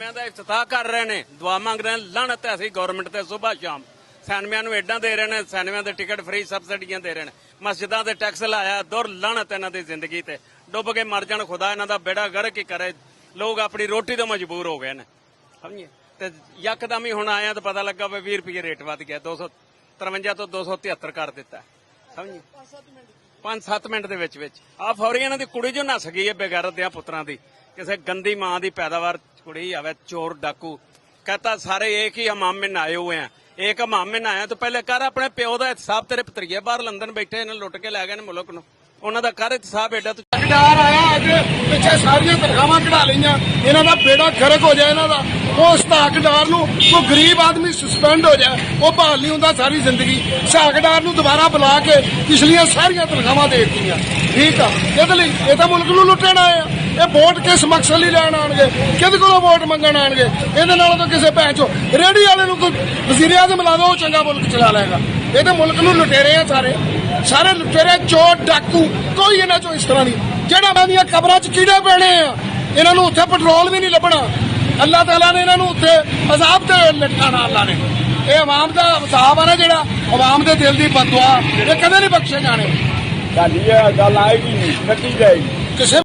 ਸੈਨਿਕਾਂ ਦਾ ਇਫਤਤਾਹ ਕਰ ਰਹੇ ਨੇ, ਦੁਆ ਮੰਗ ਰਹੇ ਨੇ। ਲਾਹਨਤ ਹੈ ਅਸੀਂ ਗਵਰਨਮੈਂਟ ਤੇ ਸੁਬਾਹ ਸ਼ਾਮ ਸੈਨਿਕਾਂ ਨੂੰ ਏਡਾਂ ਦੇ ਰਹੇ ਨੇ, ਸੈਨਿਕਾਂ ਦੇ ਟਿਕਟ ਫ੍ਰੀ ਸਬਸਿਡੀਆਂ ਦੇ ਰਹੇ ਨੇ, ਮਸਜਿਦਾਂ ਤੇ ਟੈਕਸ ਲਾਇਆ। ਦੁਰ ਲਾਹਨਤ ਇਹਨਾਂ ਦੀ ਜ਼ਿੰਦਗੀ ਤੇ, ਡੁੱਬ ਕੇ ਮਰ ਜਾਣ, ਖੁਦਾ ਇਹਨਾਂ ਦਾ ਬੇੜਾ ਗਰਕ ਹੀ ਕਰੇ। ਲੋਕ ਆਪਣੀ ਰੋਟੀ ਤੋਂ ਮਜਬੂਰ ਹੋ ਗਏ ਨੇ, ਸਮਝੇ। ਤੇ ਯਕਦਮ ਹੀ ਹੁਣ ਆਇਆ ਤਾਂ ਪਤਾ ਲੱਗਾ ਵੀ 20 ਰੁਪਏ ਰੇਟ ਵੱਧ ਗਿਆ, 253 ਤੋਂ 273 ਕਰ ਦਿੱਤਾ, ਸਮਝੇ। 5-7 ਮਿੰਟ ਦੇ ਵਿੱਚ ਆ ਫੌਰੀ ਇਹਨਾਂ ਦੀ ਕੁੜੀ ਜੋ ਨਸ ਗਈ ਹੈ ਬੇਗੈਰਤ ਦਿਆਂ ਪੁੱਤਰਾਂ ਦੀ, ਕਿਸੇ ਗੰਦੀ ਮਾਂ ਦੀ ਪੈਦਾਵਾਰ कुड़ी आवे, चोर डाकू। कहता सारे एक ही हमाम में नहाए हुए हैं, एक हमाम में नहाया तो पहले कर अपने प्यो का एहतसाब। तेरे भतरीए बाहर लंदन बैठे इन्हें लुट के लै गए मुल्क नूं, उन्हां दा कर एहतसाब। एडा ठेकेदार आया अज पिछे सारियां तनखावां कढा लईआं, इन्हां दा बेड़ा गर्क हो जाए। इन्हां दा उस ठेकेदार नूं कोई गरीब आदमी सस्पेंड हो जाए, वो बहाल नहीं हुंदा सारी जिंदगी। ठेकेदार नूं दोबारा बुला के पिछलियां सारियां तनखावां दे दित्तियां, ठीक आ। इहदे लई इह तां मुल्क नूं लुट्टण आए आ। ये वोट किस मकसद ਲਈ ਲੈਣ ਆਣਗੇ, ਕਿਹਦੇ ਕੋਲੋਂ ਵੋਟ ਮੰਗਣ ਆਣਗੇ। ਇਹਦੇ ਨਾਲ ਤਾਂ ਕਿਸੇ ਭੈਣ ਚੋ ਰੇਹੜੀ ਵਾਲੇ ਨੂੰ ਕੋਈ ਵਜ਼ੀਰ ਆਜ਼ਮ ਲਾ ਦੋ, ਉਹ ਚੰਗਾ ਮੁਲਕ ਚਲਾ ਲਏਗਾ। ਇਹ ਤਾਂ ਮੁਲਕ ਨੂੰ ਲੁਟੇਰੇ ਆ ਸਾਰੇ ਲੁਟੇਰੇ, ਚੋਰ ਡਾਕੂ। ਕੋਈ ਇਹਨਾਂ ਚੋਂ ਇਸ ਤਰ੍ਹਾਂ ਨਹੀਂ। ਜਿਹੜਾ ਇਹਨਾਂ ਦੀਆਂ ਕਬਰਾਂ 'ਚ ਕੀੜੇ ਪੈਣੇ ਆ, ਇਹਨਾਂ ਨੂੰ ਉੱਥੇ ਪੈਟਰੋਲ ਵੀ ਨਹੀਂ ਲੱਭਣਾ। ਅੱਲਾਹ ਤਾਲਾ ਨੇ ਇਹਨਾਂ ਨੂੰ ਉੱਥੇ ਅਜ਼ਾਬ ਤੇ ਲਟਕਾਣਾ। ਅੱਲਾਹ ਨੇ ਇਹ ਆਵਾਮ ਦਾ ਅਜ਼ਾਬ ਆ ਨਾ, ਜਿਹੜਾ ਆਵਾਮ ਦੇ ਦਿਲ ਦੀ ਬਦਦੁਆ, ਇਹ ਕਦੇ ਨਹੀਂ ਬਖਸ਼ੇ ਜਾਣੇ। ਗੱਲ ਆਏਗੀ ਨਹੀਂ, ਕੱਟੀ ਜਾਏਗੀ ਕਿਸੇ